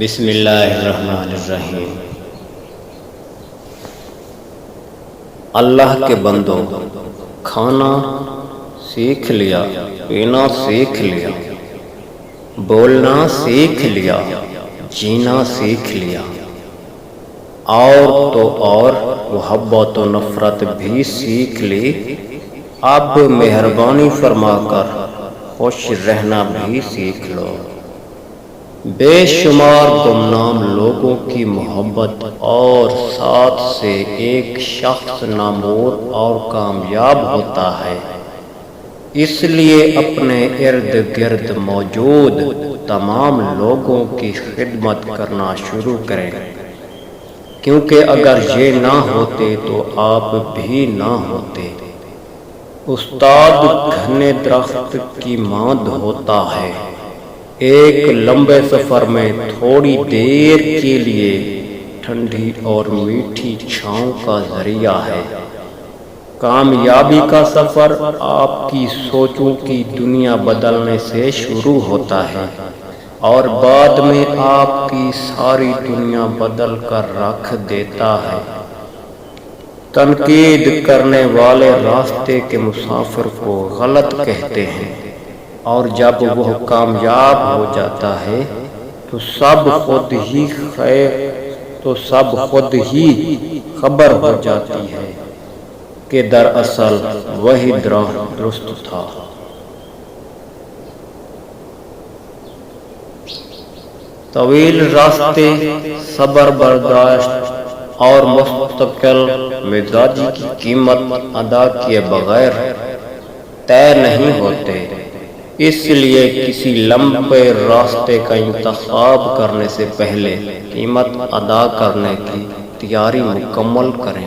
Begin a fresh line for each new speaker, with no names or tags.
بسم اللہ الرحمن الرحیم۔ اللہ کے بندوں، کھانا سیکھ لیا، پینا سیکھ لیا، بولنا سیکھ لیا، جینا سیکھ لیا، اور تو اور محبت و نفرت بھی سیکھ لی۔ اب مہربانی فرما کر خوش رہنا بھی سیکھ لو۔ بے شمار گمنام لوگوں کی محبت اور ساتھ سے ایک شخص نامور اور کامیاب ہوتا ہے۔ اس لیے اپنے ارد گرد موجود تمام لوگوں کی خدمت کرنا شروع کریں، کیونکہ اگر یہ نہ ہوتے تو آپ بھی نہ ہوتے۔ استاد گھنے درخت کی مانند ہوتا ہے، ایک لمبے سفر میں تھوڑی دیر کے لیے ٹھنڈی اور میٹھی چھاؤں کا ذریعہ ہے۔ کامیابی کا سفر آپ کی سوچوں کی دنیا بدلنے سے شروع ہوتا ہے اور بعد میں آپ کی ساری دنیا بدل کر رکھ دیتا ہے۔ تنقید کرنے والے راستے کے مسافر کو غلط کہتے ہیں، اور جب وہ کامیاب ہو جاتا ہے تو سب خود ہی خبر ہو جاتی ہے کہ دراصل وہی درست تھا۔ طویل راستے، صبر برداشت اور مستقل مزاجی کی قیمت ادا کیے بغیر طے نہیں ہوتے۔ اس لیے کسی لمبے راستے کا انتخاب کرنے سے پہلے قیمت ادا کرنے کی تیاری مکمل کریں۔